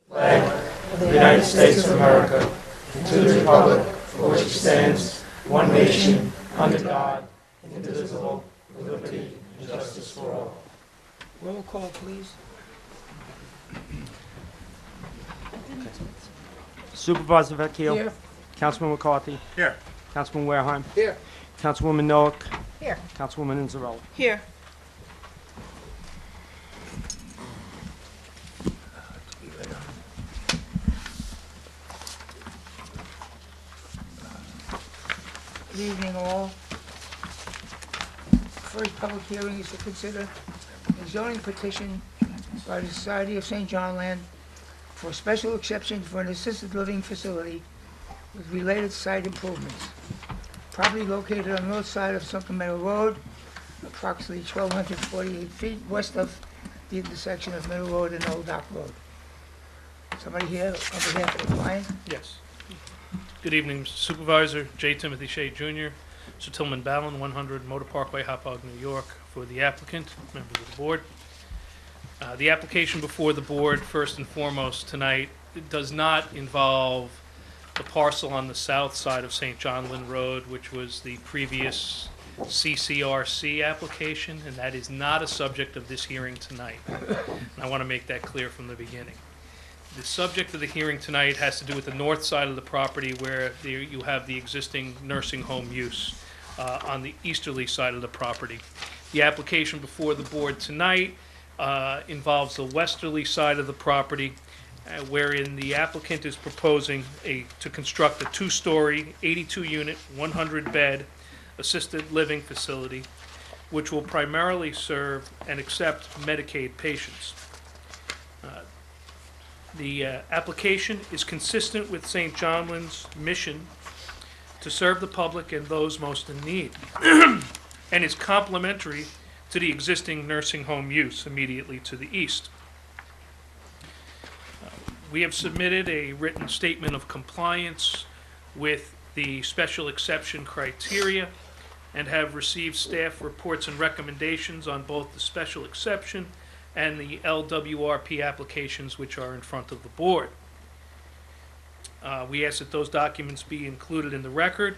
Flag of the United States of America, and to the republic for which it stands, one nation, under God, indivisible, with liberty and justice for all. Roll call, please. Supervisor Vecchio. Here. Councilman McCarthy. Here. Councilman Wareheim. Here. Councilwoman Noack. Here. Councilwoman Inzarelli. Here. Good evening, all. First public hearing is to consider a zoning petition by the Society of St. John Land for a special exception for an assisted living facility with related site improvements. Property located on the north side of Sunken Meadow Road, approximately 1,248 feet west of the intersection of Middle Road and Old Dock Road. Somebody here on behalf of the client? Yes. Good evening, Supervisor J. Timothy Shea Jr., Sir Tillman Ballin, 100 Motor Parkway, Hauppauge, New York, for the applicant, members of the board. The application before the board, first and foremost tonight, it does not involve the parcel on the south side of St. John Lynn Road, which was the previous CCRC application, and that is not a subject of this hearing tonight. And I want to make that clear from the beginning. The subject of the hearing tonight has to do with the north side of the property where you have the existing nursing home use on the easterly side of the property. The application before the board tonight involves the westerly side of the property, wherein the applicant is proposing to construct a two-story, 82-unit, 100-bed assisted living facility, which will primarily serve and accept Medicaid patients. The application is consistent with St. John Lynn's mission to serve the public and those most in need, and is complementary to the existing nursing home use immediately to the east. We have submitted a written statement of compliance with the special exception criteria and have received staff reports and recommendations on both the special exception and the LWRP applications which are in front of the board. We ask that those documents be included in the record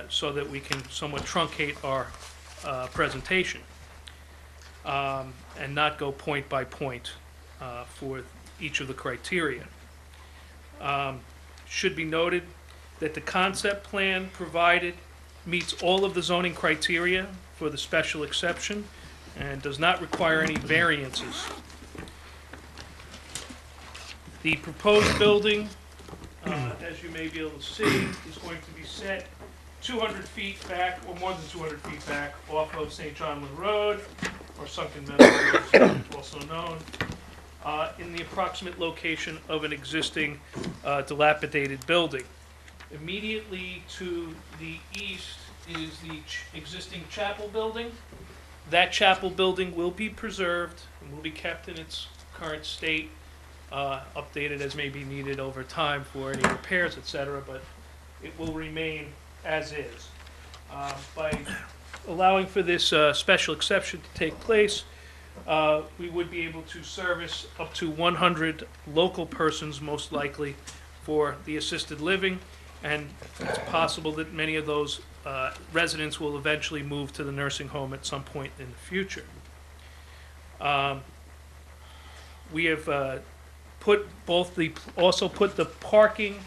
so that we can somewhat truncate our presentation and not go point by point for each of the criteria. Should be noted that the concept plan provided meets all of the zoning criteria for the special exception and does not require any variances. The proposed building, as you may be able to see, is going to be set 200 feet back, or more than 200 feet back, off of St. John Lynn Road, or Sunken Meadow Road, as it's also known, in the approximate location of an existing dilapidated building. Immediately to the east is the existing chapel building. That chapel building will be preserved and will be kept in its current state, updated as may be needed over time for any repairs, etc., but it will remain as is. By allowing for this special exception to take place, we would be able to service up to 100 local persons, most likely, for the assisted living, and it's possible that many of those residents will eventually move to the nursing home at some point in the future. We have also put the parking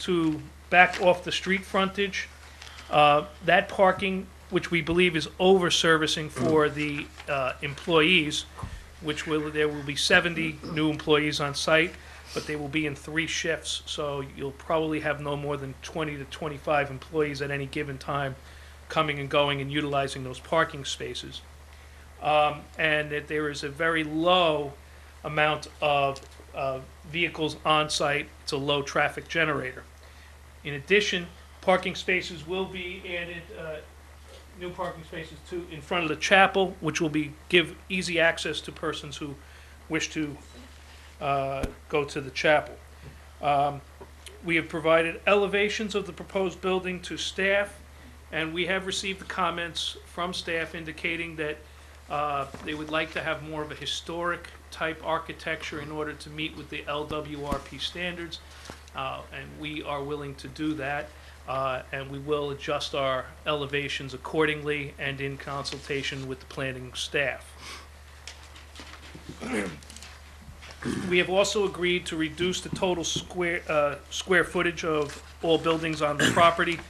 to back off the street frontage. That parking, which we believe is over-servicing for the employees, there will be 70 new employees on site, but they will be in 3 shifts, so you'll probably have no more than 20 to 25 employees at any given time coming and going and utilizing those parking spaces. And that there is a very low amount of vehicles on site. It's a low traffic generator. In addition, parking spaces will be added, new parking spaces in front of the chapel, which will give easy access to persons who wish to go to the chapel. We have provided elevations of the proposed building to staff, and we have received comments from staff indicating that They would like to have more of a historic type architecture in order to meet with the LWRP standards, and we are willing to do that. And we will adjust our elevations accordingly and in consultation with the planning staff. We have also agreed to reduce the total square footage of all buildings on the property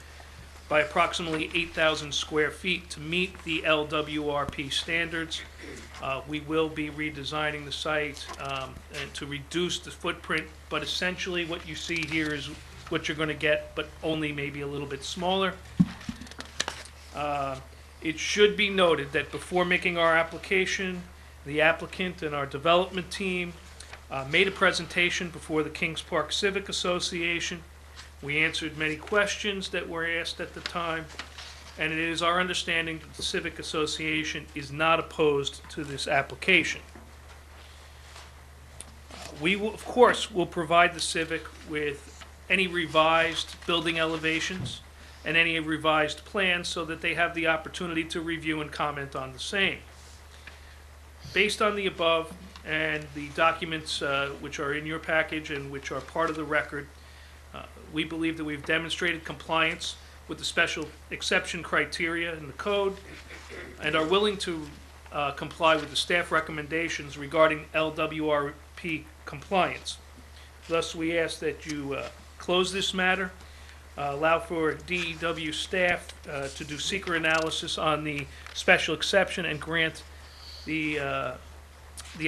by approximately 8,000 square feet to meet the LWRP standards. We will be redesigning the site and to reduce the footprint, but essentially what you see here is what you're going to get, but only maybe a little bit smaller. It should be noted that before making our application, the applicant and our development team made a presentation before the Kings Park Civic Association. We answered many questions that were asked at the time, and it is our understanding that the Civic Association is not opposed to this application. We will, of course, will provide the Civic with any revised building elevations and any revised plans so that they have the opportunity to review and comment on the same. Based on the above and the documents which are in your package and which are part of the record, we believe that we've demonstrated compliance with the special exception criteria in the code and are willing to comply with the staff recommendations regarding LWRP compliance. Thus, we ask that you close this matter, allow for DEW staff to do seeker analysis on the special exception and grant the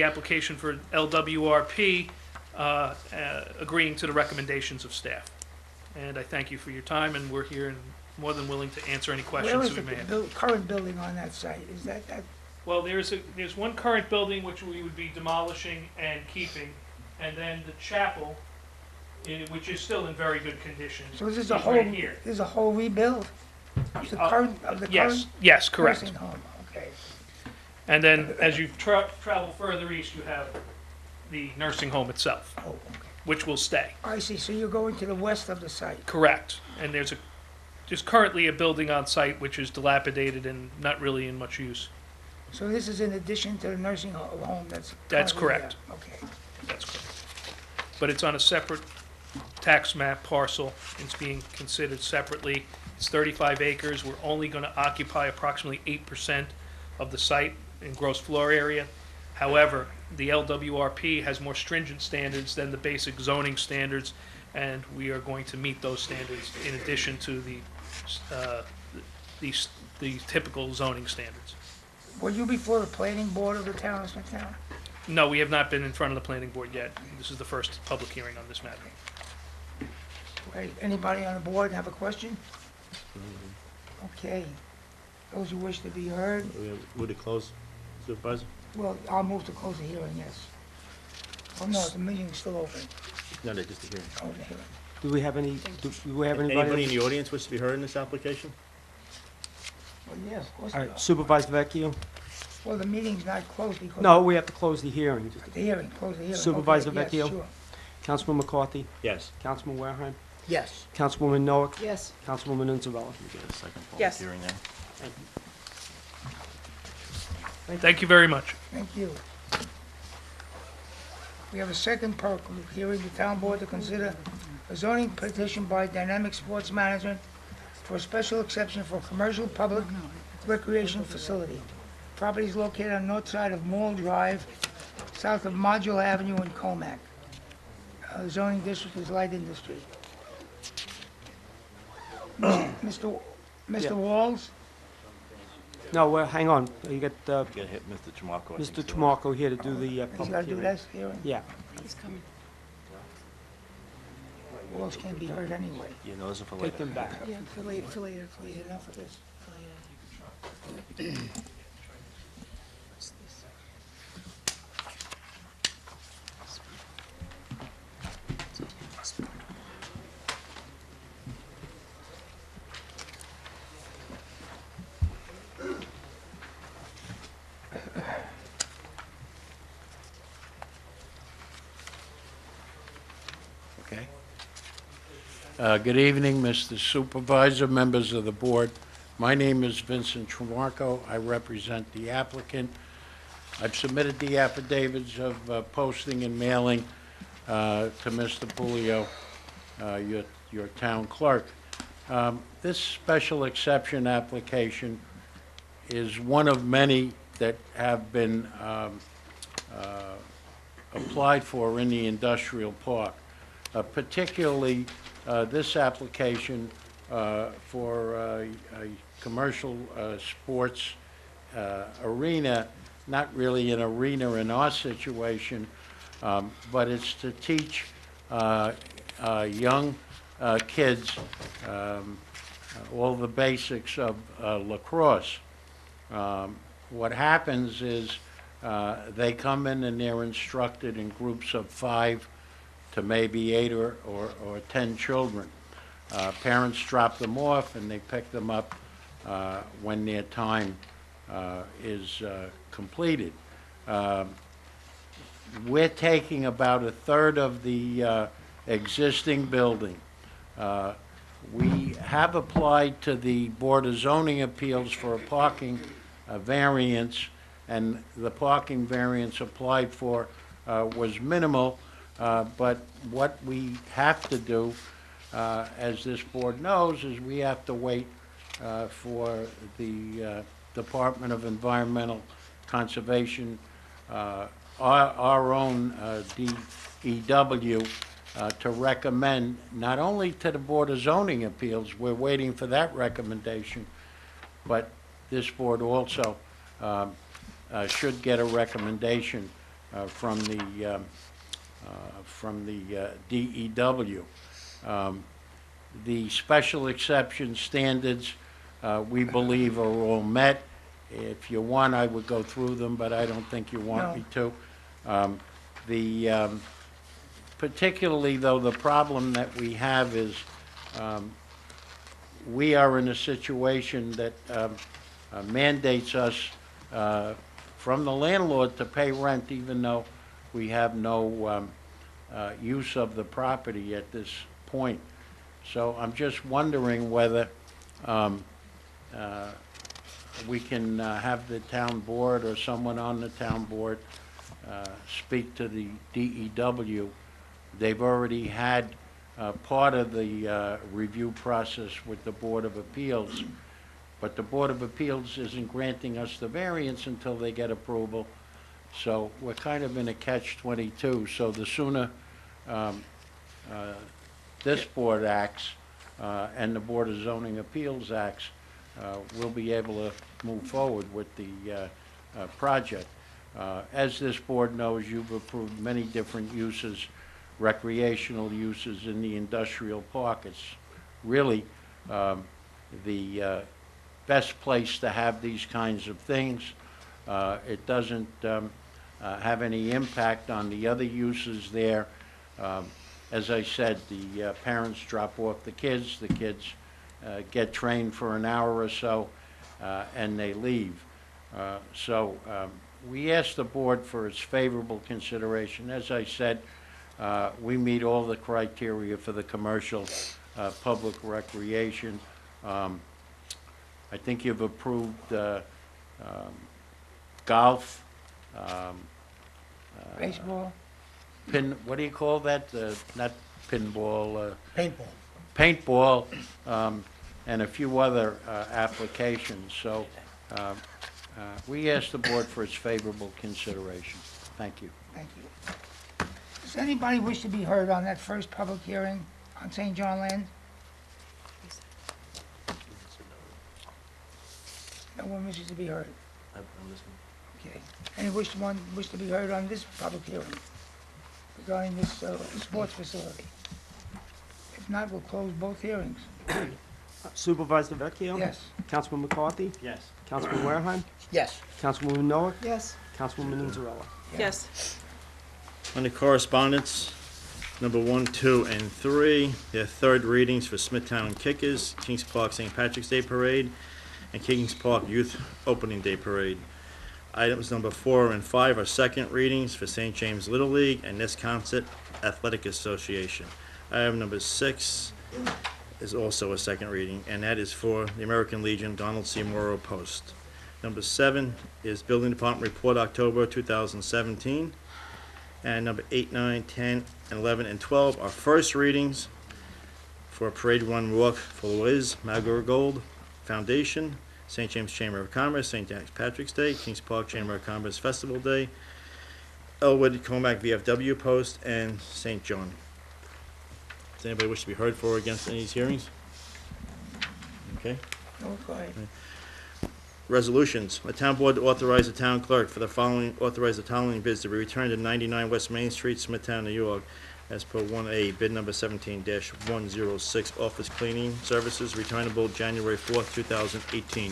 application for LWRP, agreeing to the recommendations of staff. And I thank you for your time, and we're here and more than willing to answer any Where questions is that we may have. the current building on that site? Is that, Well, there's one current building which we would be demolishing and keeping, and then the chapel, which is still in very good condition. so this is is a whole, right here. this is a whole rebuild? Of the current, of the Yes, current yes, correct. nursing home, okay. And then as you travel further east, you have the nursing home itself, Oh, okay. which will stay. I see, so you're going to the west of the site. Correct. And there's currently a building on site which is dilapidated and not really in much use. So this is in addition to the nursing home that's That's currently correct. there. Okay. That's correct. But it's on a separate tax map parcel. It's being considered separately. It's 35 acres. We're only going to occupy approximately 8% of the site in gross floor area. However, the LWRP has more stringent standards than the basic zoning standards, and we are going to meet those standards in addition to the typical zoning standards. Were you before the planning board of the town of Smithtown? No, we have not been in front of the planning board yet. This is the first public hearing on this matter. Right, anybody on the board have a question? Okay. Those who wish to be heard, Would it close, Supervisor? well, I'll move to close the hearing, yes. Oh, no, the meeting is still open. No, just the hearing. Oh, the hearing. Do we have any, do we have Anybody in anybody? the audience wish to be heard in this application? Well, yeah, of course. All we right, are. Supervisor Vecchio? Well, the meeting's not closed because. No, we have to close the hearing. The hearing, close the hearing. Supervisor Okay, yes, Vecchio? sure. Councilman McCarthy? Yes. Councilman Wareheim? Yes. Councilwoman Noack? Yes. Councilwoman Inzarella? We get a second public Yes. hearing there. Thank you very much. Thank you. We have a second public hearing, the town board to consider a zoning petition by Dynamic Sports Management for a special exception for commercial public recreation facility. Property is located on north side of Mall Drive, south of Module Avenue in Comac. Zoning district is light industry. Mr. Yeah. Walls? No, well, hang on. You got We gotta hit Mr. Tramarko. I think, Mr. still. Tramarko here to do the He's public gotta do hearing. this hearing? Yeah. He's coming. Walls can't be heard anyway. Yeah, no, those are for later. Take them back. Yeah, for later, for later, for Is later. enough of this? What's this? Okay. Good evening, Mr. Supervisor, members of the board. My name is Vincent Tremarco. I represent the applicant. I've submitted the affidavits of posting and mailing to Mr. Pulio, your town clerk. This special exception application is one of many that have been applied for in the industrial park. Particularly, this application for a commercial sports arena, not really an arena in our situation, but it's to teach young kids all the basics of lacrosse. What happens is they come in and they're instructed in groups of 5 to maybe 8 or 10 children. Parents drop them off and they pick them up when their time is completed. We're taking about a third of the existing building. We have applied to the Board of Zoning Appeals for a parking variance, and the parking variance applied for was minimal, but what we have to do, as this board knows, is we have to wait for the Department of Environmental Conservation, our own DEW, to recommend not only to the Board of Zoning Appeals, we're waiting for that recommendation, but this board also should get a recommendation from the DEW. The special exception standards, we believe, are all met. If you want, I would go through them, but I don't think you want me to. Particularly, though, the problem that we have is we are in a situation that mandates us from the landlord to pay rent, even though we have no use of the property at this point. So I'm just wondering whether we can have the town board or someone on the town board speak to the DEW. They've already had part of the review process with the Board of Appeals, but the Board of Appeals isn't granting us the variance until they get approval. So we're kind of in a catch-22. So the sooner this board acts and the Board of Zoning Appeals acts, we'll be able to move forward with the project. As this board knows, you've approved many different uses, recreational uses in the industrial park. It's really the best place to have these kinds of things. It doesn't have any impact on the other uses there. As I said, the parents drop off the kids get trained for an hour or so, and they leave. So we asked the board for its favorable consideration. As I said, we meet all the criteria for the commercial public recreation. I think you've approved golf, Baseball, what do you call that? Not pinball. Paintball. Paintball, and a few other applications. So we ask the board for its favorable consideration. Thank you. thank you. Does anybody wish to be heard on that first public hearing on St. John Land? No one wishes to be heard. Okay. Any one wish to be heard on this public hearing regarding this sports facility? If not, we'll close both hearings. Supervisor Vecchio? Yes. Councilman McCarthy? Yes. Councilman Wareheim? Yes. Councilwoman Noah? Yes. Councilwoman Inzarella? Yes. Under correspondence, number 1, 2, and 3, their third readings for Smithtown Kickers, Kings Park St. Patrick's Day Parade, and Kings Park Youth Opening Day Parade. Items number 4 and 5 are second readings for St. James Little League and Nisconset Athletic Association. Item number 6 is also a second reading, and that is for the American Legion Donald C. Morrow Post. Number 7 is Building Department Report, October 2017. And number 8, 9, 10, and 11, and 12 are first readings for Parade Run Walk for Liz Margold Foundation, St. James Chamber of Commerce, St. Patrick's Day, Kings Park Chamber of Commerce Festival Day, Elwood Comac VFW Post, and St. John. Does anybody wish to be heard for or against any of these hearings? Okay. No, go ahead. Resolutions. The town board to authorize the town clerk for the following, authorize the following bids to be returned to 99 West Main Street, Smithtown, New York, as per 1A, bid number 17-106, office cleaning services, returnable January 4th, 2018.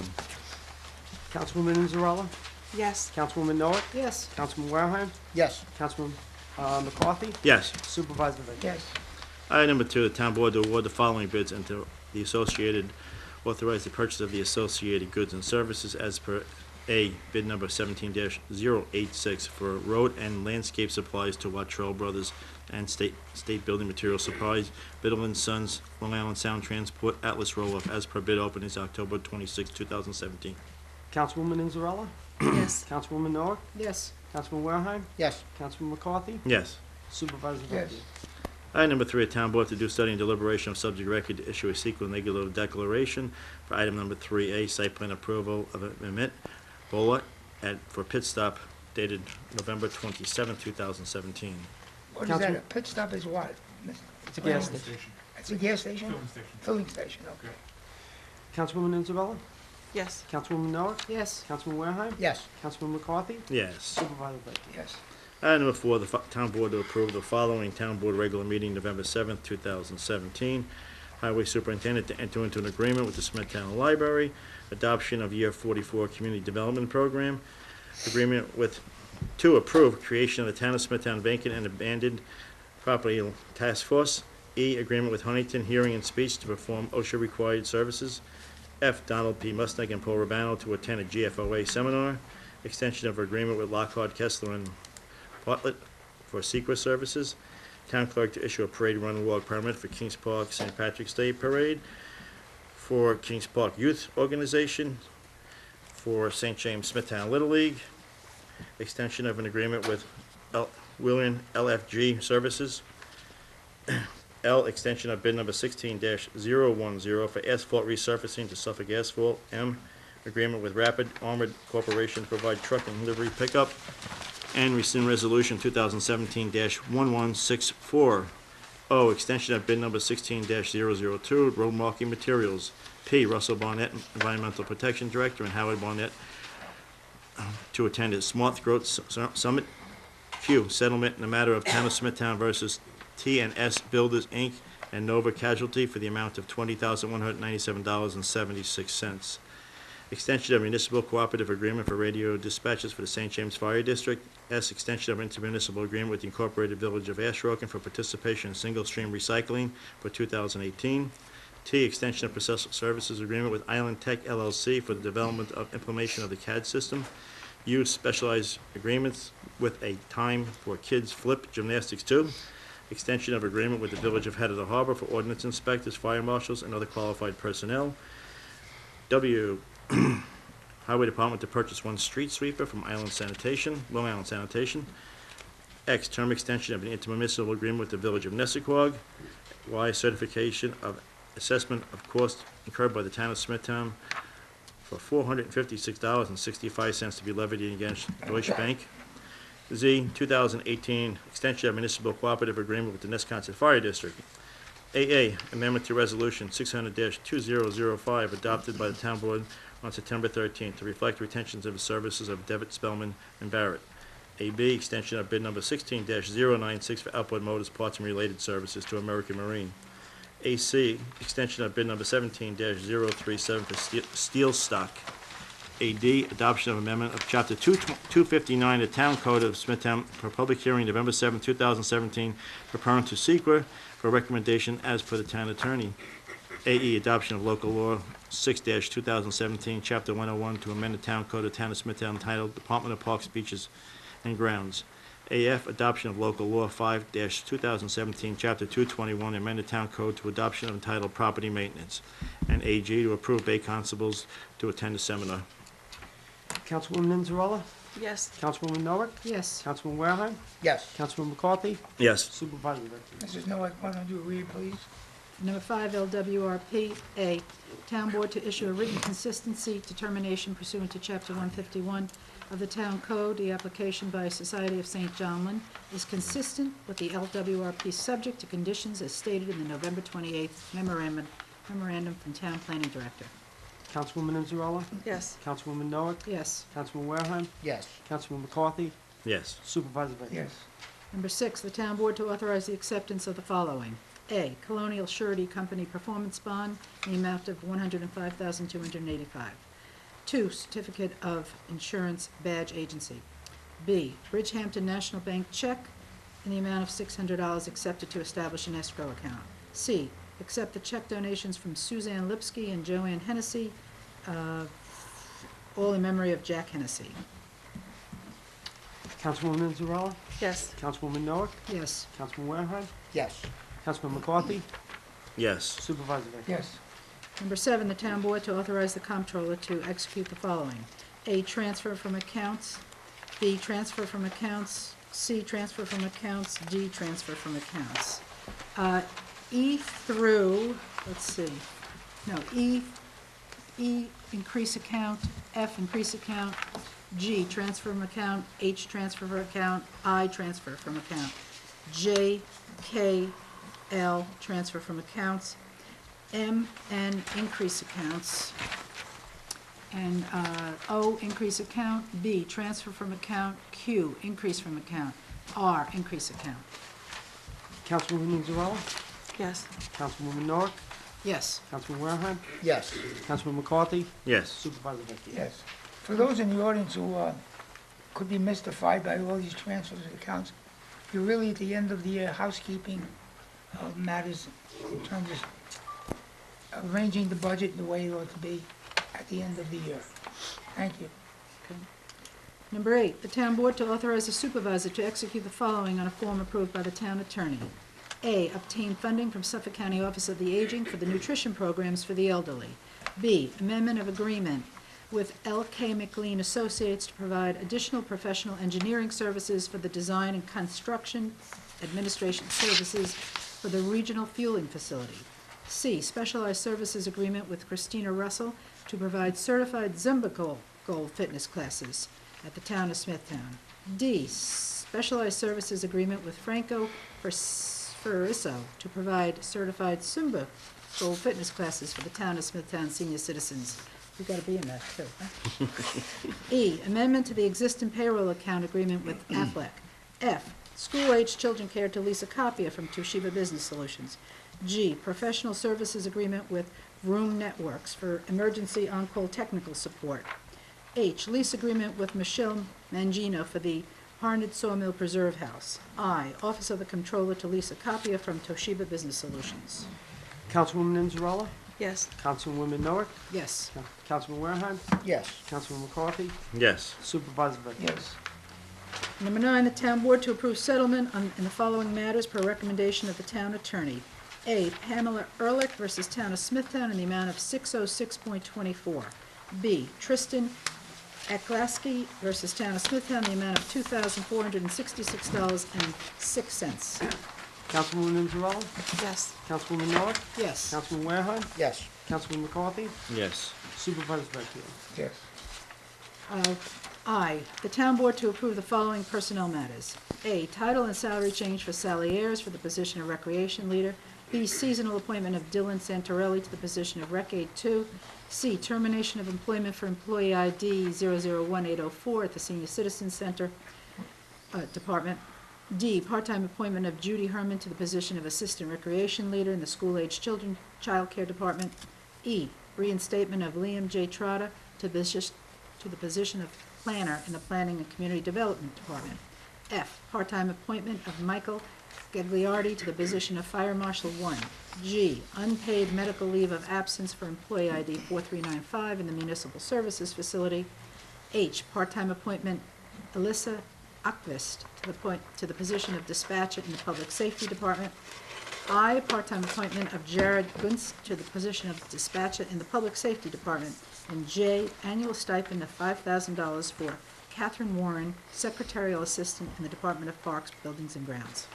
Councilwoman Inzarella, Yes. Councilwoman Noah, Yes. Councilman Wareham, Yes. Councilman McCarthy, Yes. Supervisor Vicky. Yes. Item number 2, the town board to award the following bids and to the associated, authorize the purchase of the associated goods and services as per A, bid number 17-086 for road and landscape supplies to Wattrell Brothers and State Building Material Supplies, Biddle & Sons, Long Island Sound Transport, Atlas Roll-Off, as per bid openings October 26, 2017. Councilwoman Inzarella, Yes. Councilwoman Noah, Yes. Councilman Wareham, Yes. Councilman McCarthy, Yes. Supervisor Yes. Vicky. Item number 3, a town board to do study and deliberation of subject record to issue a sequel negative declaration for item number 3A, site plan approval of amendment, Bola, for pit stop dated November 27, 2017. What is Council- that? A pit stop is what? It's a gas station. It's a gas station? Filling station, okay. Councilwoman Inzarella, Yes. Councilwoman Noah, Yes. Councilman Wareham, Yes. Councilman McCarthy, Yes. Supervisor Vicky. Yes. Item number 4, the town board to approve the following town board regular meeting November 7th, 2017. Highway superintendent to enter into an agreement with the Smithtown Library, adoption of year 44 community development program, agreement with, to approve creation of the town of Smithtown vacant and abandoned property task force. E, agreement with Huntington Hearing and Speech to perform OSHA required services. F, Donald P. Musnick and Paul Urbano to attend a GFOA seminar. Extension of agreement with Lockhart, Kessler, and Bartlett for secret services. Town clerk to issue a parade run and walk permit for Kings Park St. Patrick's Day Parade. For Kings Park Youth Organization. For St. James Smithtown Little League. Extension of an agreement with William LFG Services. L, extension of bid number 16-010 for asphalt resurfacing to Suffolk Asphalt. M, agreement with Rapid Armored Corporation to provide truck and livery pickup. And rescind resolution 2017-1164. O, extension of bid number 16-002, road marking materials. P, Russell Barnett, Environmental Protection Director, and Howard Barnett to attend a Smart Growth Summit. Q, settlement in the matter of Town of Smithtown versus T&S Builders, Inc. and Nova Casualty for the amount of $20,197.76. Extension of municipal cooperative agreement for radio dispatches for the St. James Fire District. S, extension of intermunicipal agreement with the Incorporated Village of Ashroken for participation in single-stream recycling for 2018. T, extension of processual services agreement with Island Tech LLC for the development of implementation of the CAD system. U, specialized agreements with a Time for Kids Flip Gymnastics 2. Extension of agreement with the Village of Head of the Harbor for ordnance inspectors, fire marshals, and other qualified personnel. W, Highway Department to purchase one street sweeper from Long Island Sanitation. X, term extension of an intermunicipal agreement with the Village of Nessaquag. Y, certification of assessment of cost incurred by the town of Smithtown for $456.65 to be levied against Deutsche Bank. Z, 2018 extension of municipal cooperative agreement with the Nesconset Fire District. AA, amendment to resolution 600-2005 adopted by the town board on September 13th to reflect retentions of the services of Devitt, Spellman, and Barrett. AB, extension of bid number 16-096 for outboard motors, parts, and related services to American Marine. AC, extension of bid number 17-037 for steel stock. AD, adoption of amendment of Chapter 259 of Town Code of Smithtown for public hearing November 7, 2017, preparing to SEQA for recommendation as per the town attorney. AE, adoption of local law 6-2017, Chapter 101, to amend the Town Code of Town of Smithtown entitled Department of Parks, Beaches, and Grounds. AF, adoption of local law 5-2017, Chapter 221, amended town code to adoption of entitled property maintenance. And AG, to approve Bay Constables to attend the seminar. Councilwoman Inzarella, Yes. Councilwoman Noah, Yes. Councilman Wareham, Yes. Councilman McCarthy, Yes. Supervisor Vecchia. Mrs. Noack, why don't you read, please? Number 5, LWRP, A, Town Board to issue a written consistency determination pursuant to Chapter 151 of the Town Code. The application by Society of St. John Land is consistent with the LWRP, subject to conditions as stated in the November 28th memorandum from Town Planning Director. Councilwoman Inzarella, Yes. Councilwoman Noah, Yes. Councilman Wareham, Yes. Councilman McCarthy, Yes. Supervisor Vecchia. Yes. Number 6, the Town Board to authorize the acceptance of the following. A, Colonial Surety Company Performance Bond in the amount of $105,285. 2, Certificate of Insurance Badge Agency. B, Bridgehampton National Bank check in the amount of $600 accepted to establish an escrow account. C, accept the check donations from Suzanne Lipsky and Joanne Hennessy, all in memory of Jack Hennessy. Councilwoman Inzarella, Yes. Councilwoman Noah, Yes. Councilman Wareham, Yes. Councilman McCarthy, Yes. Supervisor Vecchia. Yes. Number 7, the Town Board to authorize the Comptroller to execute the following. A, transfer from accounts. B, transfer from accounts. C, transfer from accounts. D, transfer from accounts. E through, let's see, no, E, increase account, F, increase account, G, transfer from account, H, transfer from account, I, transfer from account, J, K, L, transfer from accounts, M, N, increase accounts, and O, increase account, B, transfer from account, Q, increase from account, R, increase account. Councilwoman Inzarella, Yes. Councilwoman Noah, Yes. Councilman Wareham, Yes. Councilman McCarthy, Yes. Supervisor Vecchia. Yes. For those in the audience who could be mystified by all these transfers of accounts, you're really at the end of the housekeeping matters in terms of arranging the budget the way it ought to be at the end of the year. Thank you. Number 8, the Town Board to authorize the supervisor to execute the following on a form approved by the town attorney. A, obtain funding from Suffolk County Office of the Aging for the nutrition programs for the elderly. B, amendment of agreement with L.K. McLean Associates to provide additional professional engineering services for the design and construction administration services for the regional fueling facility. C, specialized services agreement with Christina Russell to provide certified Zumba Gold fitness classes at the town of Smithtown. D, specialized services agreement with Franco Ferisso to provide certified Zumba Gold fitness classes for the town of Smithtown senior citizens. You've got to be in that too, huh? E, amendment to the existing payroll account agreement with Aflac. F, school-aged children care to lease a copier from Toshiba Business Solutions. G, professional services agreement with Room Networks for emergency on-call technical support. H, lease agreement with Michelle Mangino for the Harnett Sawmill Preserve House. I, Office of the Comptroller to lease a copier from Toshiba Business Solutions. Councilwoman Inzarella, Yes. Councilwoman Noah, Yes. Councilman Wareham, Yes. Councilman McCarthy, Yes. Supervisor Vecchia. Yes. Number 9, the Town Board to approve settlement in the following matters per recommendation of the Town Attorney. A, Pamela Ehrlich versus Town of Smithtown in the amount of $606.24. B, Tristan Eklasky versus Town of Smithtown in the amount of $2,466.06. Councilwoman Inzarella, Yes. Councilwoman Noah, Yes. Councilman Wareham, Yes. Councilman McCarthy, Yes. Supervisor Vecchia. Yes. I, the Town Board to approve the following personnel matters. A, title and salary change for Sally Ayers for the position of Recreation Leader. B, seasonal appointment of Dylan Santorelli to the position of Rec Aide 2. C, termination of employment for employee ID 001804 at the Senior Citizens Center Department. D, part-time appointment of Judy Herman to the position of Assistant Recreation Leader in the School-Aged Children Child Care Department. E, reinstatement of Liam J. Trotta to the position of Planner in the Planning and Community Development Department. F, part-time appointment of Michael Gagliardi to the position of Fire Marshal 1. G, unpaid medical leave of absence for employee ID 4395 in the Municipal Services Facility. H, part-time appointment Alyssa Akvist to the position of dispatcher in the Public Safety Department. I, part-time appointment of Jared Gunst to the position of dispatcher in the Public Safety Department. And J, annual stipend of $5,000 for Catherine Warren, secretarial assistant in the Department of Parks, Buildings and Grounds.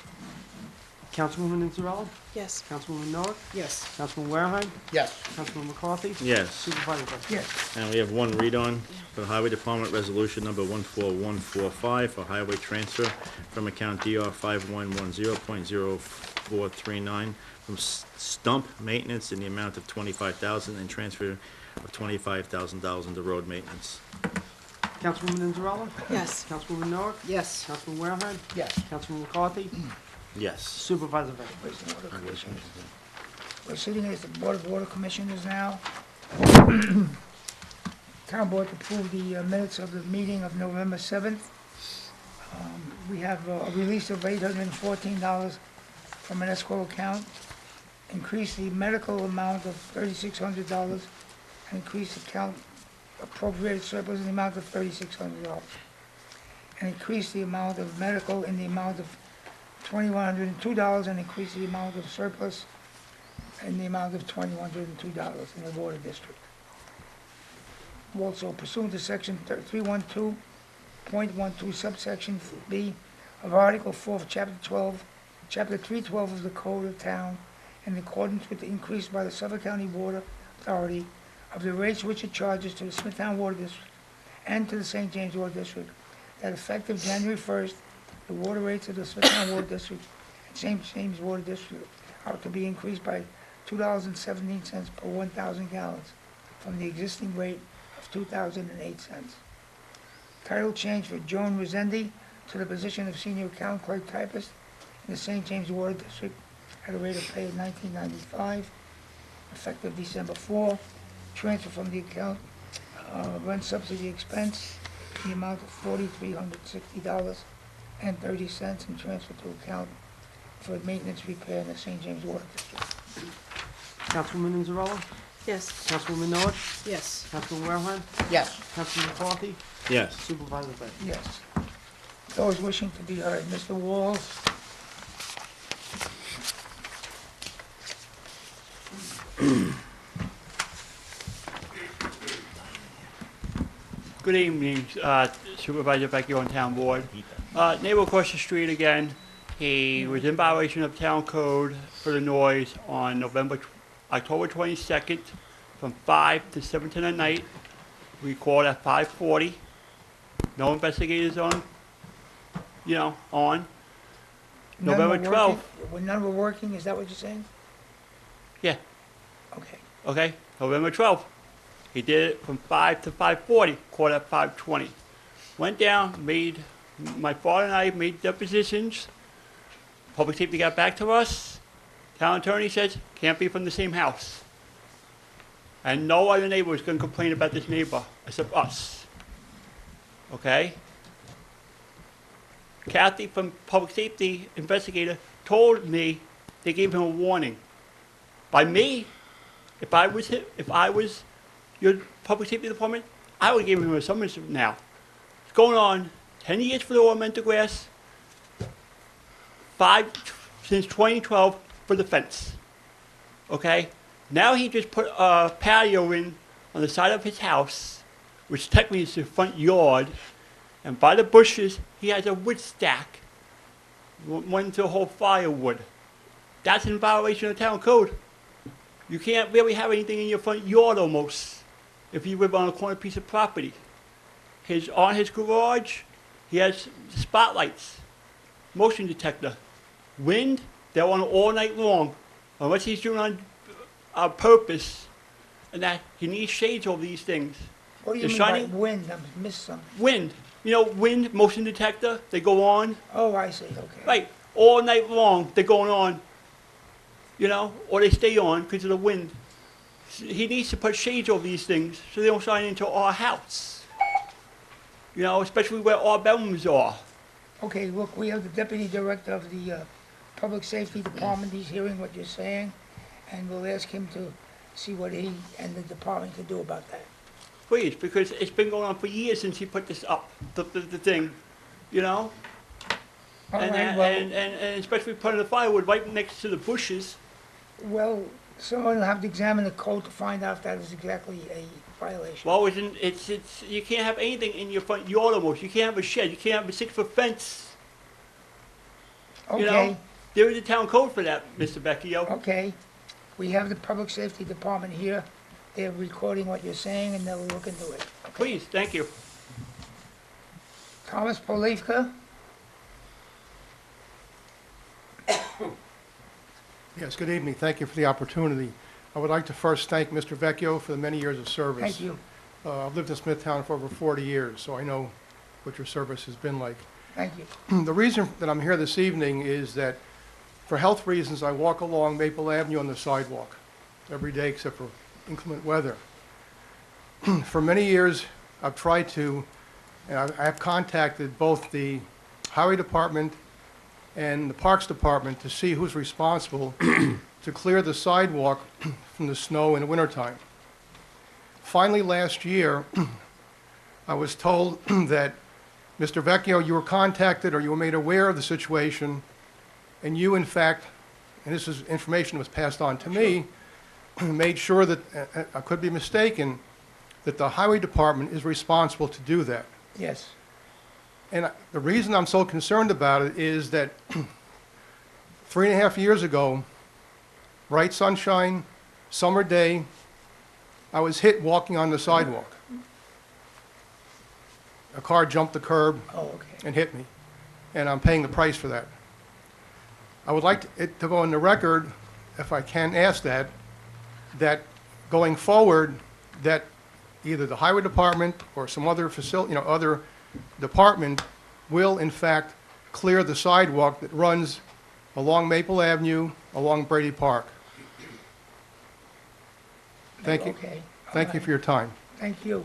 Councilwoman Inzarello? Yes. Councilwoman Noah? Yes. Councilman Wareheim? Yes. Councilman McCarthy? Yes. Supervisor Pettsley? Yes. And we have one read-on for the Highway Department, Resolution Number 14145 for highway transfer from account DR 5110.0439 from stump maintenance in the amount of $25,000 and transfer of $25,000 into road maintenance. Councilwoman Inzarello? Yes. Councilwoman Noah? Yes. Councilman Wareheim? Yes. Councilman McCarthy? Yes. Supervisor Pettsley? Where's the Water Commission? We're sitting as the Board of Water Commissioners now. Town Board approved the minutes of the meeting of November 7th. We have a release of $814 from an escrow account, increase the medical amount of $3,600, and increase the account appropriated surplus in the amount of $3,600, and increase the amount of medical in the amount of $2,102, and increase the amount of surplus in the amount of $2,102 in the water district. Also pursuant to section 312.12 subsection B of Article 4 of Chapter 312 of the Code of Town, in accordance with the increase by the Suffolk County Water Authority of the rates which it charges to the Smithtown Water District and to the St. James Water District, that effective January 1st, the water rates of the Smithtown Water District and St. James Water District are to be increased by $2.17 per 1,000 gallons from the existing rate of $2,008. Title change for Joan Resendi to the position of Senior Account Clerk Typist in the St. James Water District at a rate of pay of $19.95, effective December 4. Transfer from the account rent subsidy expense in the amount of $4,360.30, and transfer to account for maintenance repair in the St. James Water District. Councilwoman Inzarello? Yes. Councilwoman Noah? Yes. Councilman Wareheim? Yes. Councilman McCarthy? Yes. Supervisor Pettsley? Yes. Those wishing to be heard, Mr. Walls. Good evening, Supervisor Vecchio and Town Board. Neighbor across the street again, he was in violation of town code for the noise on October 22nd from 5 to 7:10 at night. We called at 5:40. No investigators on. November 12th. When none were working, is that what you're saying? Yeah. Okay. Okay, November 12th. He did it from 5 to 5:40, called at 5:20. Went down, my father and I made depositions. Public safety got back to us. Town attorney says, can't be from the same house. And no other neighbor was going to complain about this neighbor except us. Okay? Kathy from public safety investigator told me they gave him a warning. By me, if I was your public safety department, I would give him a summons now. It's going on 10 years for the ornamental grass, 5 since 2012 for the fence. Okay? Now he just put a patio in on the side of his house, which technically is the front yard, and by the bushes, he has a wood stack, one to hold firewood. That's in violation of town code. You can't really have anything in your front yard almost if you live on a corner piece of property. On his garage, he has spotlights, motion detector, wind, they're on all night long, unless he's doing on purpose, and that he needs shades over these things. What do you The mean by shining- wind? I missed something. Wind, wind, motion detector, they go on, Oh, I see, okay. right, all night long, they're going on, or they stay on because of the wind. He needs to put shades over these things so they don't shine into our house. Especially where our bedrooms are. Okay, look, we have the Deputy Director of the Public Safety Department. He's hearing what you're saying, and we'll ask him to see what he and the department can do about that. Please, because it's been going on for years since he put this up, the thing. you know? All And, right, well, and especially putting the firewood right next to the bushes. well, someone will have to examine the code to find out if that is exactly a violation. Well, it's, you can't have anything in your front yard almost. You can't have a shed, you can't have a 6-foot fence, you know? Okay, There is a town code for that, Mr. Vecchio. okay. We have the Public Safety Department here. They're recording what you're saying and they'll look into it. Please, thank you. Thomas Polivka? Yes, good evening. Thank you for the opportunity. I would like to first thank Mr. Vecchio for the many years of service. Thank you, I've lived in Smithtown for over 40 years, so I know what your service has been like. thank you. The reason that I'm here this evening is that, for health reasons, I walk along Maple Avenue on the sidewalk every day except for inclement weather. For many years, I've tried to, and I have contacted both the Highway Department and the Parks Department to see who's responsible to clear the sidewalk from the snow in the wintertime. Finally, last year, I was told that, Mr. Vecchio, you were contacted or you were made aware of the situation, and you, in fact, and this is information that was passed on to me, made sure that, I could be mistaken, that the Highway Department is responsible to do that. Yes, And the reason I'm so concerned about it is that 3.5 years ago, bright sunshine, summer day, I was hit walking on the sidewalk. A car jumped the curb oh, okay. and hit me, and I'm paying the price for that. I would like it to go on the record, if I can ask that going forward, that either the Highway Department or some other facility, other department will in fact clear the sidewalk that runs along Maple Avenue, along Brady Park. Thank you. Okay. all Thank you right. for your time. Thank you.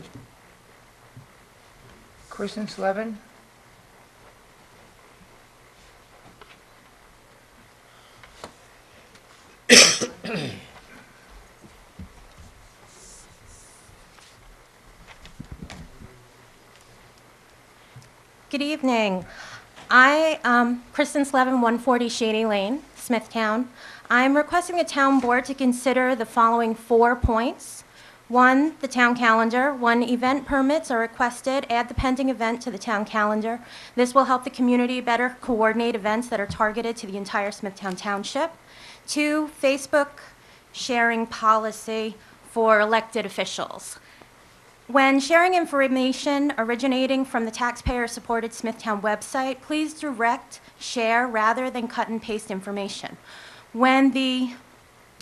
Kristen Slevin? Good evening. Kristen Slevin, 140 Shady Lane, Smithtown. I'm requesting the town board to consider the following 4 points. 1, the town calendar. 1, event permits are requested. Add the pending event to the town calendar. This will help the community better coordinate events that are targeted to the entire Smithtown Township. 2, Facebook sharing policy for elected officials. When sharing information originating from the taxpayer-supported Smithtown website, please direct, share, rather than cut and paste information. When the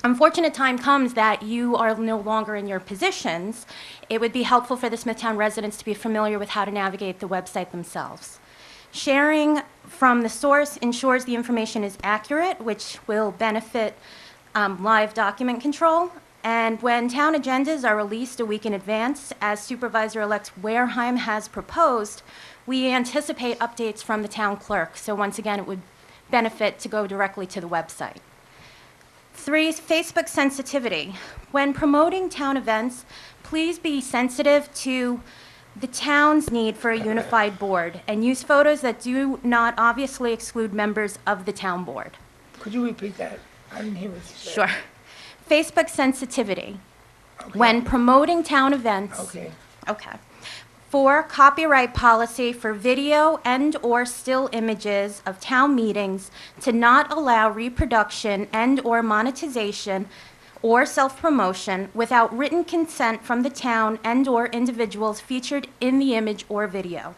unfortunate time comes that you are no longer in your positions, it would be helpful for the Smithtown residents to be familiar with how to navigate the website themselves. Sharing from the source ensures the information is accurate, which will benefit live document control. And when town agendas are released a week in advance, as Supervisor-elect Wareheim has proposed, we anticipate updates from the town clerk. So once again, it would benefit to go directly to the website. 3, Facebook sensitivity. When promoting town events, please be sensitive to the town's need for a unified board and use photos that do not obviously exclude members of the town board. Could you repeat that? I didn't hear what you said. Sure. Facebook sensitivity. Okay. When promoting town events. Okay, Okay. 4, copyright policy for video and/or still images of town meetings to not allow reproduction and/or monetization or self-promotion without written consent from the town and/or individuals featured in the image or video.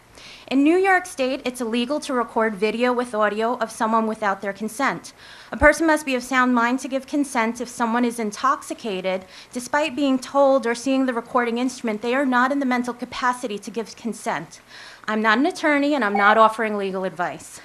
In New York State, it's illegal to record video with audio of someone without their consent. A person must be of sound mind to give consent if someone is intoxicated. Despite being told or seeing the recording instrument, they are not in the mental capacity to give consent. I'm not an attorney and I'm not offering legal advice.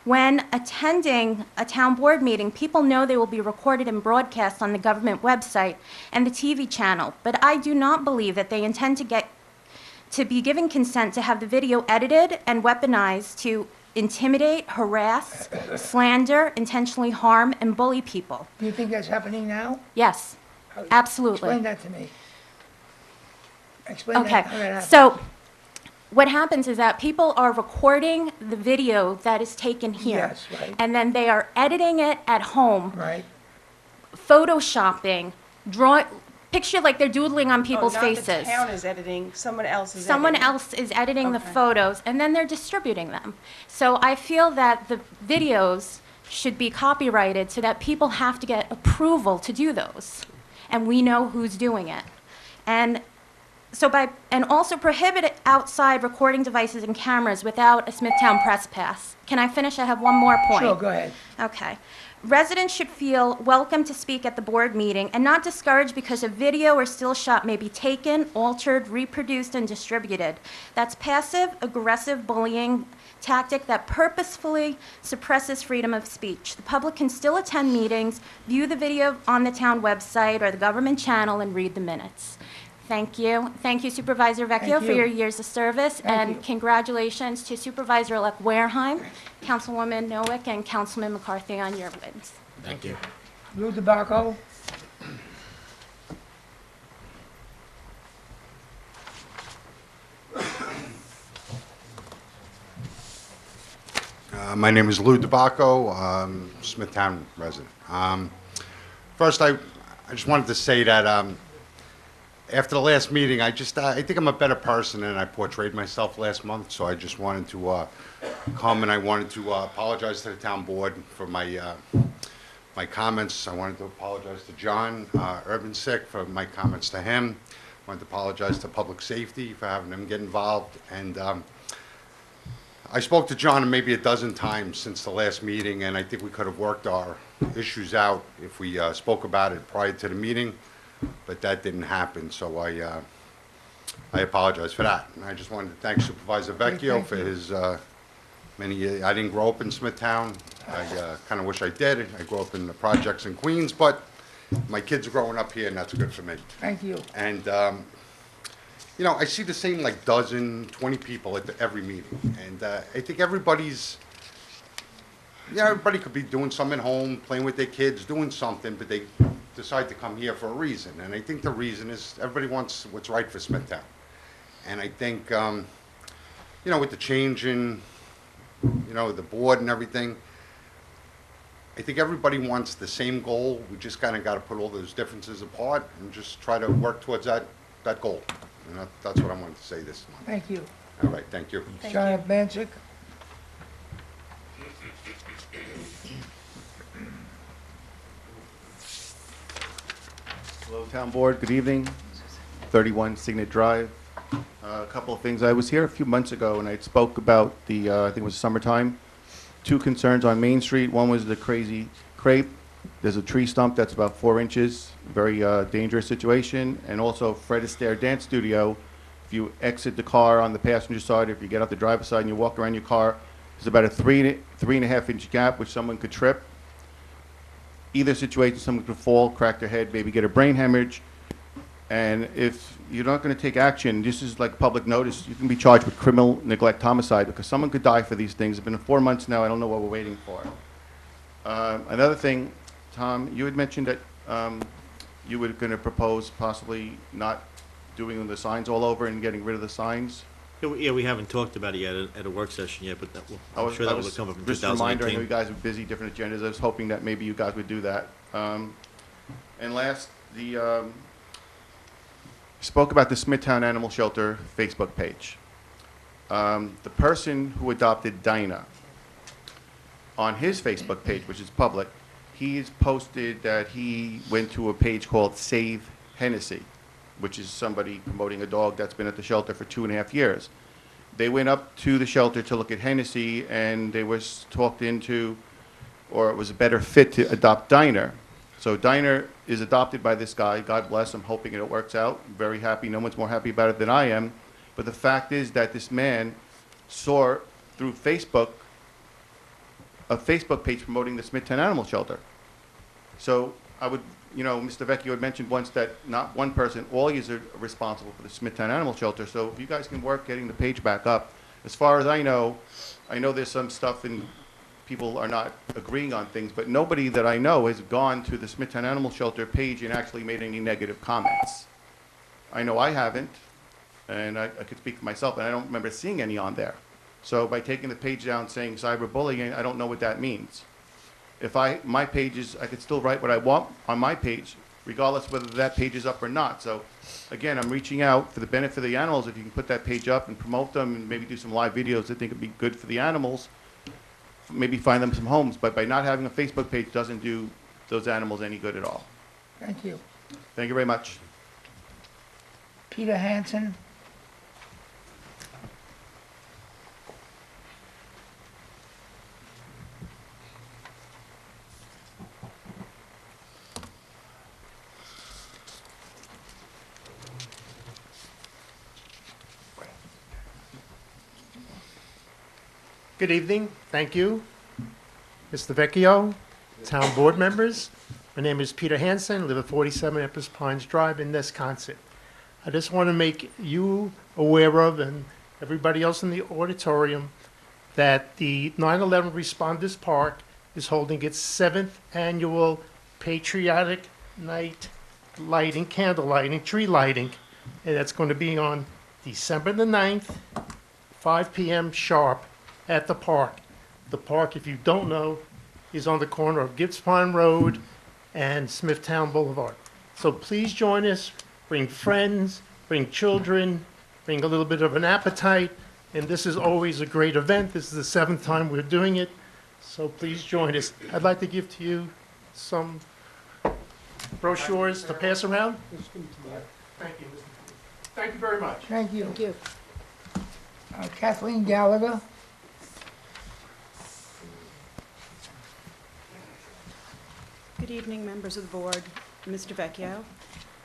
When attending a town board meeting, people know they will be recorded and broadcast on the government website and the TV channel, but I do not believe that they intend to be given consent to have the video edited and weaponized to intimidate, harass, slander, intentionally harm, and bully people. do you think that's happening now? Yes, absolutely. Explain that to me. Explain Okay, that, how that happened. so what happens is that people are recording the video that is taken here. Yes, right. And then they are editing it at home, Right? photoshopping, drawing, picture like they're doodling on people's Oh, faces. not the town is editing, someone else is Someone editing. else is editing the Okay. photos, and then they're distributing them. So I feel that the videos should be copyrighted so that people have to get approval to do those, and we know who's doing it. And and also prohibit outside recording devices and cameras without a Smithtown press pass. Can I finish? I have one more point. Sure, go ahead. Okay. Residents should feel welcome to speak at the board meeting and not discouraged because a video or still shot may be taken, altered, reproduced, and distributed. That's passive, aggressive bullying tactic that purposefully suppresses freedom of speech. The public can still attend meetings, view the video on the town website or the government channel, and read the minutes. Thank you. Thank you, Supervisor Vecchio, Thank for you. your years of service. Thank And you. congratulations to Supervisor-elect Wareheim, Councilwoman Nowick, and Councilman McCarthy on your wins. Thank you. Lou DeBarco? My name is Lou DeBacco, Smithtown resident. First, I just wanted to say that after the last meeting, I think I'm a better person than I portrayed myself last month, so I just wanted to come and I wanted to apologize to the town board for my comments. I wanted to apologize to John Urbansick for my comments to him. I wanted to apologize to public safety for having them get involved. And I spoke to John maybe a dozen times since the last meeting, and I think we could have worked our issues out if we spoke about it prior to the meeting, but that didn't happen, so I apologize for that. And I just wanted to thank Supervisor Vecchio thank for you. his many years. I didn't grow up in Smithtown. I kind of wish I did. I grew up in the projects in Queens, but my kids are growing up here, and that's good for me. Thank you. And, you know, I see the same like 20 people at every meeting. And I think everybody could be doing something at home, playing with their kids, doing something, but they decide to come here for a reason. And I think the reason is everybody wants what's right for Smithtown. And I think, you know, with the change in, you know, the board and everything, I think everybody wants the same goal. We just kind of got to put all those differences apart and just try to work towards that goal. And that's what I wanted to say this month. Thank you. All right, thank you. John Urbansick? Hello, Town Board, good evening. 31 Signet Drive. A couple of things. I was here a few months ago and I spoke about the, I think it was summertime, two concerns on Main Street. One was the crazy crepe. There's a tree stump that's about 4 inches, very dangerous situation. And also Fred Astaire Dance Studio. If you exit the car on the passenger side, if you get out the driver's side and you walk around your car, there's about a 3.5 inch gap which someone could trip. Either situation, someone could fall, crack their head, maybe get a brain hemorrhage. And if you're not going to take action, this is like public notice, you can be charged with criminal neglect homicide because someone could die for these things. It's been 4 months now. I don't know what we're waiting for. Another thing, Tom, you had mentioned that you were going to propose possibly not doing the signs all over and getting rid of the signs. Yeah, we haven't talked about it yet at a work session yet, but I'm sure that will come up in Just a reminder, I know you 2019. guys are busy, different agendas. I was hoping that maybe you guys would do that. And last, you spoke about the Smithtown Animal Shelter Facebook page. The person who adopted Dinah, on his Facebook page, which is public, he's posted that he went to a page called Save Hennessy, which is somebody promoting a dog that's been at the shelter for 2.5 years. They went up to the shelter to look at Hennessy, and they were talked into, or it was a better fit to adopt Dinah. So Dinah is adopted by this guy. God bless. I'm hoping it works out. I'm very happy. No one's more happy about it than I am. But the fact is that this man saw through Facebook a Facebook page promoting the Smithtown Animal Shelter. So I would, you know, Mr. Vecchio had mentioned once that not one person, all of you are responsible for the Smithtown Animal Shelter. So if you guys can work getting the page back up. As far as I know there's some stuff and people are not agreeing on things, but nobody that I know has gone to the Smithtown Animal Shelter page and actually made any negative comments. I know I haven't, And I could speak for myself, and I don't remember seeing any on there. So by taking the page down saying cyberbullying, I don't know what that means. If my page is, I could still write what I want on my page, regardless whether that page is up or not. So again, I'm reaching out for the benefit of the animals. If you can put that page up and promote them and maybe do some live videos, I think it'd be good for the animals. Maybe find them some homes, but by not having a Facebook page doesn't do those animals any good at all. Thank you. Thank you very much. Peter Hansen. Good evening. Thank you, Mr. Vecchio, town board members. My name is Peter Hansen, live at 47 Empress Pines Drive in Wisconsin. I just want to make you aware of, and everybody else in the auditorium, that the 9/11 Responders Park is holding its 7th annual Patriotic Night lighting, candle lighting, tree lighting, and that's going to be on December the 9th, 5 p.m. sharp at the park. The park, if you don't know, is on the corner of Gibbs Pond Road and Smithtown Boulevard. So please join us, bring friends, bring children, bring a little bit of an appetite, and this is always a great event. This is the 7th time we're doing it, so please join us. I'd like to give to you some brochures to pass around. Thank you. Thank you very much. Thank you. Thank you. Kathleen Gallagher. Good evening, members of the board, Mr. Vecchio.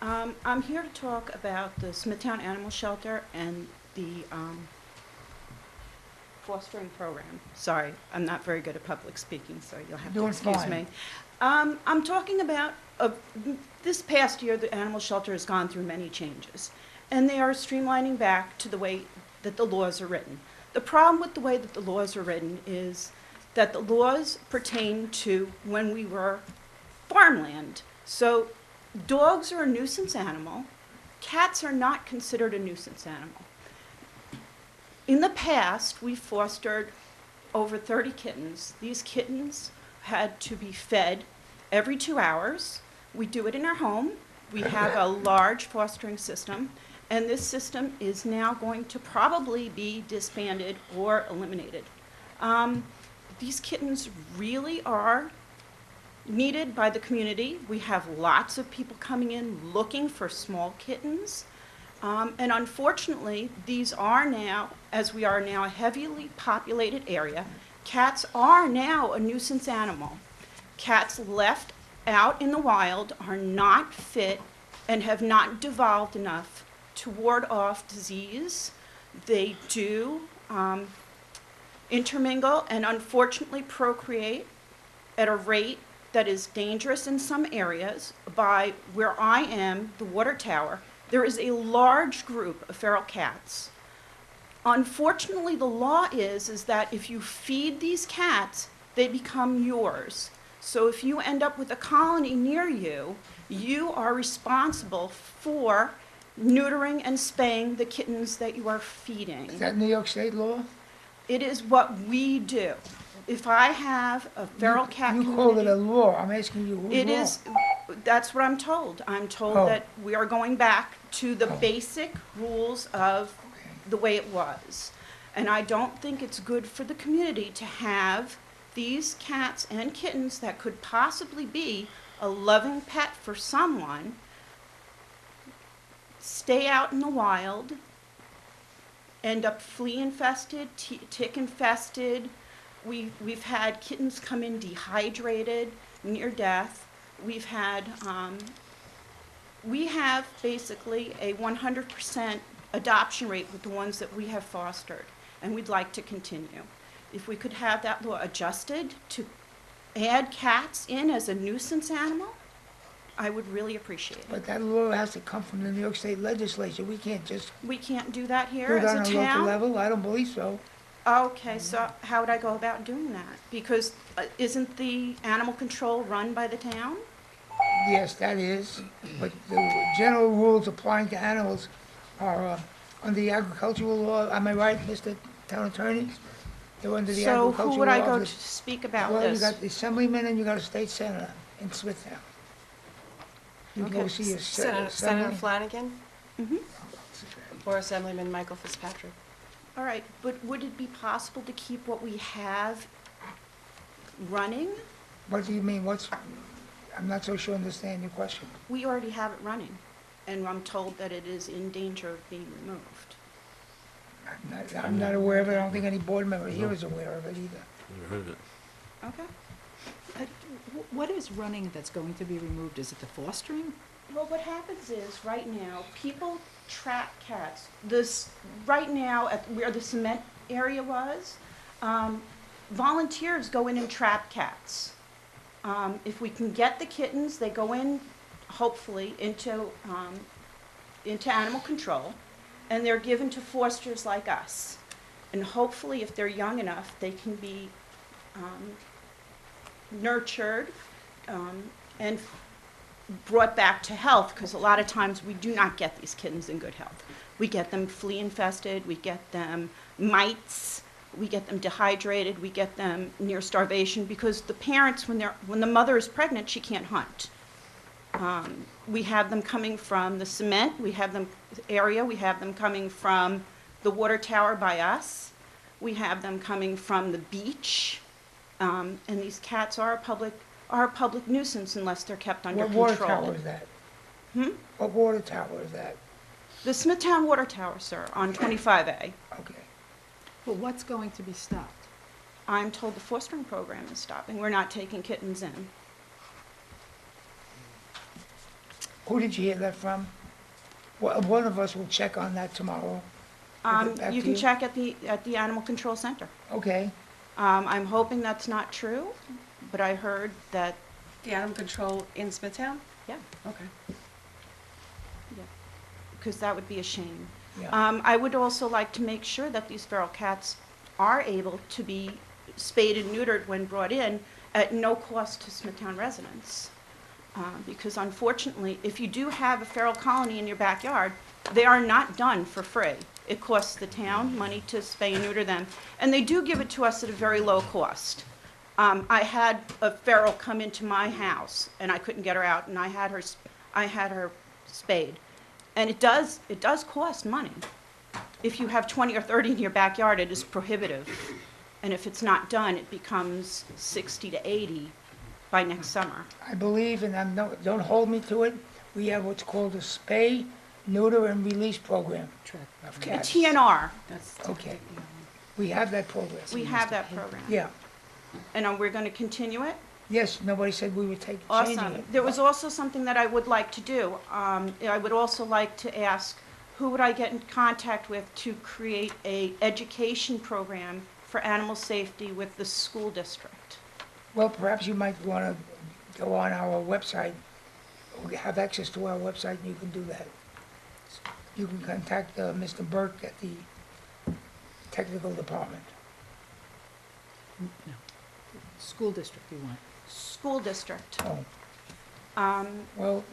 I'm here to talk about the Smithtown Animal Shelter and the fostering program. Sorry, I'm not very good at public speaking, so you'll have to Doing excuse fine. me. I'm talking about, this past year, the animal shelter has gone through many changes, and they are streamlining back to the way that the laws are written. The problem with the way that the laws are written is that the laws pertain to when we were farmland. So dogs are a nuisance animal. Cats are not considered a nuisance animal. In the past, we fostered over 30 kittens. These kittens had to be fed every 2 hours. We do it in our home. We have a large fostering system, and this system is now going to probably be disbanded or eliminated. These kittens really are needed by the community. We have lots of people coming in looking for small kittens. And unfortunately, these are now, as we are now a heavily populated area, cats are now a nuisance animal. Cats left out in the wild are not fit and have not devolved enough to ward off disease. They do intermingle and unfortunately procreate at a rate that is dangerous in some areas. By where I am, the water tower, there is a large group of feral cats. Unfortunately, the law is that if you feed these cats, they become yours. So if you end up with a colony near you, you are responsible for neutering and spaying the kittens that you are feeding. Is that New York State law? It is what we do. If I have a feral cat You community... call it a law. I'm asking you, whose It law? is, that's what I'm told. I'm told Oh. that we are going back to the basic rules of the way it was. And I don't think it's good for the community to have these cats and kittens that could possibly be a loving pet for someone stay out in the wild, end up flea infested, tick infested. We've had kittens come in dehydrated, near death. We have basically a 100% adoption rate with the ones that we have fostered, and we'd like to continue. If we could have that law adjusted to add cats in as a nuisance animal, I would really appreciate it. But that law has to come from the New York State legislature. We can't just We can't do that do here it on as a a local town? level. I don't believe so. Okay, so how would I go about doing that? Because isn't the animal control run by the town? Yes, that is, but the general rules applying to animals are under the agricultural law, am I right, Mr. Town Attorney? They're under the So agricultural law. who would I go of to the- speak about Well, you this? got the assemblyman and you got a state senator in Smithtown. You can go Okay. see a Senator assembly. Flanagan Mhm. or Assemblyman Michael Fitzpatrick. All right, but would it be possible to keep what we have running? What do you mean, I'm not so sure I understand your question. We already have it running, and I'm told that it is in danger of being removed. I'm not aware of it, I don't think any board member here is aware of it either. Never heard of it. Okay. What is running that's going to be removed? Is it the fostering? Well, what happens is, right now, people trap cats. Right now, at where the cement area was, volunteers go in and trap cats. If we can get the kittens, they go in, hopefully, into animal control, and they're given to fosters like us. And hopefully, if they're young enough, they can be nurtured and brought back to health, because a lot of times we do not get these kittens in good health. We get them flea infested, we get them mites, we get them dehydrated, we get them near starvation, because the parents, when the mother is pregnant, she can't hunt. We have them coming from the cement, we have them coming from the water tower by us, we have them coming from the beach, and these cats are a public nuisance unless they're kept under control. What water tower is that? What water tower is that? The Smithtown Water Tower, sir, on 25A. Okay. Well, what's going to be stopped? I'm told the fostering program is stopping. We're not taking kittens in. Who did you hear that from? Well, one of us will check on that tomorrow. We'll get back You to can check at the Animal Control Center. Okay. I'm hoping that's not true, but I heard that, The animal control in Smithtown? yeah, Okay. because that would be a shame. Yeah. I would also like to make sure that these feral cats are able to be spayed and neutered when brought in at no cost to Smithtown residents. Because unfortunately, if you do have a feral colony in your backyard, they are not done for free. It costs the town money to spay and neuter them, and they do give it to us at a very low cost. I had a feral come into my house, and I couldn't get her out, and I had her spayed. And it does cost money. If you have 20 or 30 in your backyard, it is prohibitive. And if it's not done, it becomes 60 to 80 by next summer. I believe, and don't hold me to it, we have what's called a spay, neuter, and release program of A cats. TNR, Okay. We have that program. we have that program. Yeah. And we're going to continue it? Yes, nobody said we would changing Awesome. it. There was also something that I would like to do. I would also like to ask, who would I get in contact with to create a education program for animal safety with the school district? Well, perhaps you might want to go on our website, we have access to our website, and you can do that. You can contact Mr. Burke at the technical department. No. School district you want. School district. Oh, well,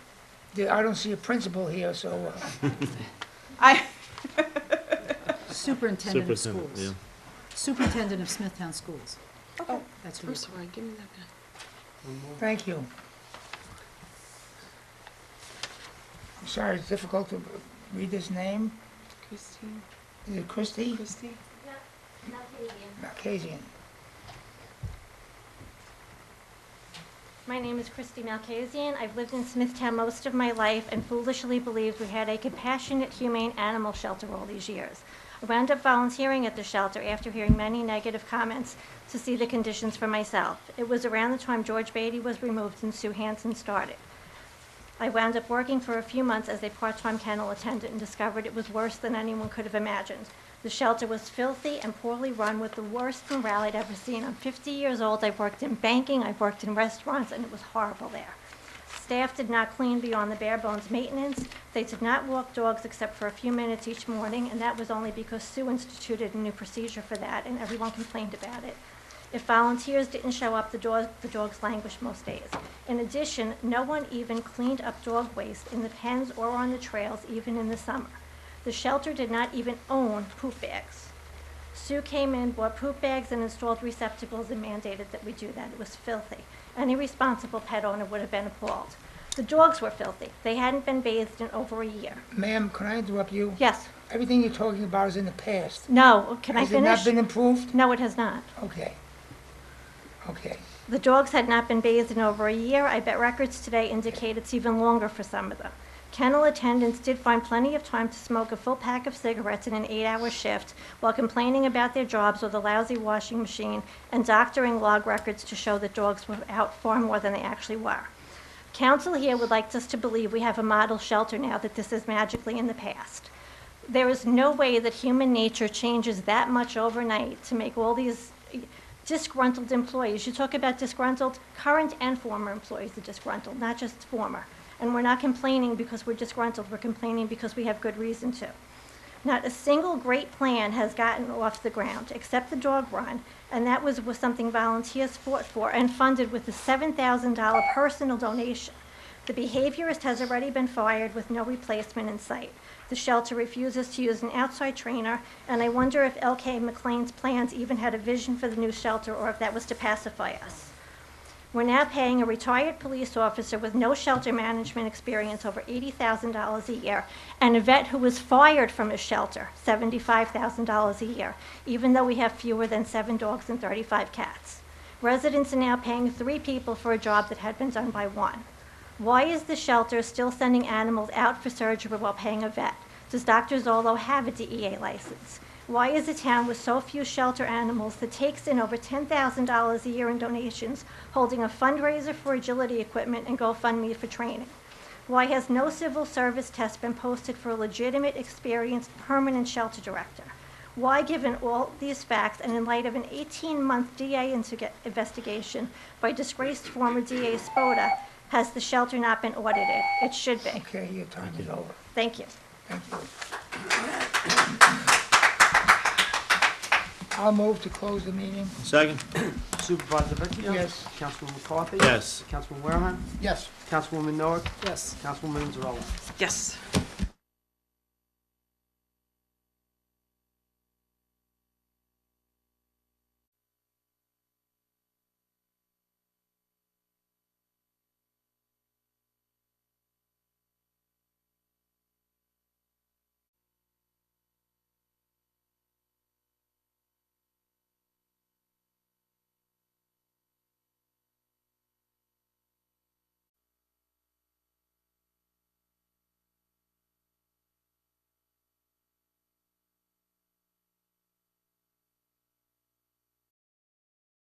I don't see a principal here, so, I, Superintendent of Superintendent, schools. yeah. Superintendent of Smithtown Schools. okay. That's who I'm you sorry, give me that back. thank you. I'm sorry, it's difficult to read his name. Christine? Is it Christie? Christie? Malkasian. My name is Christy Malkasian. I've lived in Smithtown most of my life and foolishly believed we had a compassionate, humane animal shelter all these years. I wound up volunteering at the shelter after hearing many negative comments to see the conditions for myself. It was around the time George Beatty was removed and Sue Hansen started. I wound up working for a few months as a part-time kennel attendant and discovered it was worse than anyone could have imagined. The shelter was filthy and poorly run with the worst morale I'd ever seen. I'm 50 years old, I've worked in banking, I've worked in restaurants, and it was horrible there. Staff did not clean beyond the bare bones maintenance. They did not walk dogs except for a few minutes each morning, and that was only because Sue instituted a new procedure for that, and everyone complained about it. If volunteers didn't show up, the dogs languished most days. In addition, no one even cleaned up dog waste in the pens or on the trails, even in the summer. The shelter did not even own poop bags. Sue came in, bought poop bags, and installed receptacles and mandated that we do that. It was filthy. Any responsible pet owner would have been appalled. The dogs were filthy. They hadn't been bathed in over a year. Ma'am, can I interrupt you? Yes. Everything you're talking about is in the past. No. Can I finish? Has it not been improved? No, it has not. Okay. Okay. The dogs had not been bathed in over a year. I bet records today indicate it's even longer for some of them. Kennel attendants did find plenty of time to smoke a full pack of cigarettes in an 8-hour shift while complaining about their jobs with a lousy washing machine and doctoring log records to show that dogs were out far more than they actually were. Council here would like us to believe we have a model shelter now, that this is magically in the past. There is no way that human nature changes that much overnight to make all these disgruntled employees. You talk about disgruntled, current and former employees are disgruntled, not just former. And we're not complaining because we're disgruntled, we're complaining because we have good reason to. Not a single great plan has gotten off the ground, except the dog run, and that was something volunteers fought for and funded with a $7,000 personal donation. The behaviorist has already been fired with no replacement in sight. The shelter refuses to use an outside trainer, and I wonder if L.K. McLean's plans even had a vision for the new shelter or if that was to pacify us. We're now paying a retired police officer with no shelter management experience over $80,000 a year, and a vet who was fired from his shelter, $75,000 a year, even though we have fewer than 7 dogs and 35 cats. Residents are now paying 3 people for a job that had been done by 1. Why is the shelter still sending animals out for surgery while paying a vet? Does Dr. Zolo have a DEA license? Why is a town with so few shelter animals that takes in over $10,000 a year in donations holding a fundraiser for agility equipment and GoFundMe for training? Why has no civil service test been posted for a legitimate, experienced, permanent shelter director? Why, given all these facts and in light of an 18-month DA investigation by disgraced former DA Spoda, has the shelter not been audited? It should be. Okay, your time is over. Thank you. Thank you. I'll move to close the meeting. Second? Supervisor Vecchio? Yes. Councilman McCarthy? Yes. Councilman Wareham? Yes. Councilwoman Noak? Yes. Councilwoman Zarella? Yes.